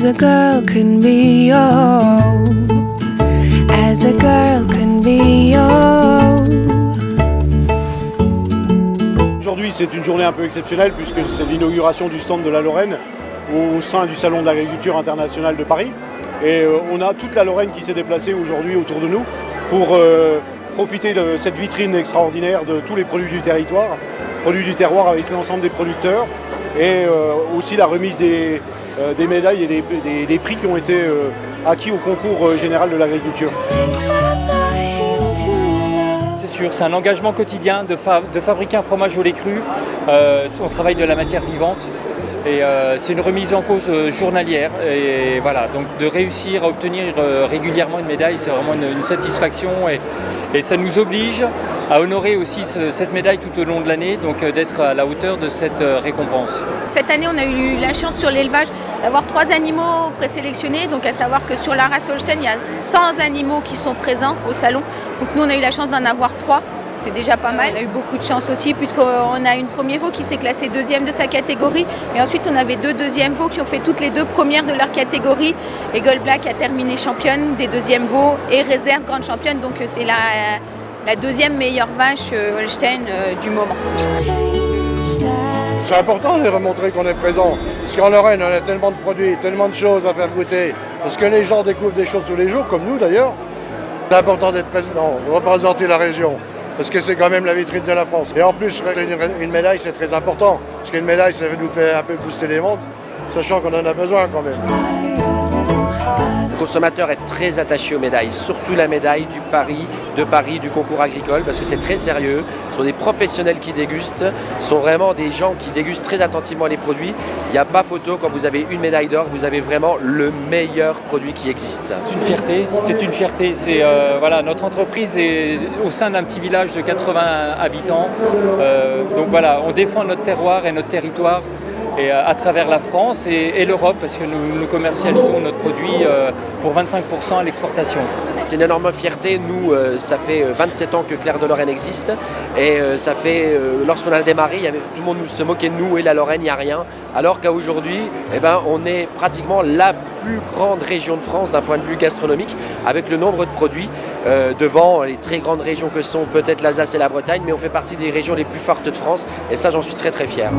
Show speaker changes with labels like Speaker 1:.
Speaker 1: a girl can be old, as a girl can be old.
Speaker 2: Aujourd'hui, c'est une journée un peu exceptionnelle puisque c'est l'inauguration du stand de la Lorraine au sein du Salon de l'Agriculture internationale de Paris. Et on a toute la Lorraine qui s'est déplacée aujourd'hui autour de nous pour profiter de cette vitrine extraordinaire de tous les produits du terroir avec l'ensemble des producteurs et aussi la remise des médailles et des prix qui ont été acquis au concours général de l'agriculture.
Speaker 3: C'est sûr, c'est un engagement quotidien de fabriquer un fromage au lait cru. On travaille de la matière vivante. Et c'est une remise en cause journalière et voilà, donc de réussir à obtenir régulièrement une médaille, c'est vraiment une satisfaction et ça nous oblige à honorer aussi cette médaille tout au long de l'année, donc d'être à la hauteur de cette récompense.
Speaker 4: Cette année, on a eu la chance sur l'élevage d'avoir 3 animaux présélectionnés, donc à savoir que sur la race Holstein, il y a 100 animaux qui sont présents au salon, donc nous on a eu la chance d'en avoir 3. C'est déjà pas mal. On a eu beaucoup de chance aussi puisqu'on a une première veau qui s'est classée deuxième de sa catégorie. Et ensuite, on avait 2 deuxièmes veaux qui ont fait toutes les 2 premières de leur catégorie. Et Gold Black a terminé championne des deuxièmes veaux et réserve grande championne. Donc c'est la deuxième meilleure vache Holstein du moment.
Speaker 5: C'est important de remontrer qu'on est présent. Parce qu'en Lorraine, on a tellement de produits, tellement de choses à faire goûter. Parce que les gens découvrent des choses tous les jours, comme nous d'ailleurs. C'est important d'être présent, de représenter la région. Parce que c'est quand même la vitrine de la France. Et en plus, une médaille, c'est très important. Parce qu'une médaille, ça nous fait un peu booster les ventes, sachant qu'on en a besoin quand même.
Speaker 6: Le consommateur est très attaché aux médailles, surtout la médaille de Paris, du concours agricole, parce que c'est très sérieux. Ce sont des professionnels qui dégustent, ce sont vraiment des gens qui dégustent très attentivement les produits. Il n'y a pas photo, quand vous avez une médaille d'or, vous avez vraiment le meilleur produit qui existe.
Speaker 3: C'est une fierté. Voilà, notre entreprise est au sein d'un petit village de 80 habitants. Donc voilà, on défend notre terroir et notre territoire. Et à travers la France et l'Europe, parce que nous commercialisons notre produit pour 25% à l'exportation.
Speaker 6: C'est une énorme fierté. Nous, ça fait 27 ans que Clair de Lorraine existe. Et ça fait, lorsqu'on a démarré, tout le monde se moquait de nous et la Lorraine, il n'y a rien. Alors qu'aujourd'hui, on est pratiquement la plus grande région de France d'un point de vue gastronomique, avec le nombre de produits devant les très grandes régions que sont peut-être l'Alsace et la Bretagne, mais on fait partie des régions les plus fortes de France. Et ça, j'en suis très très fier.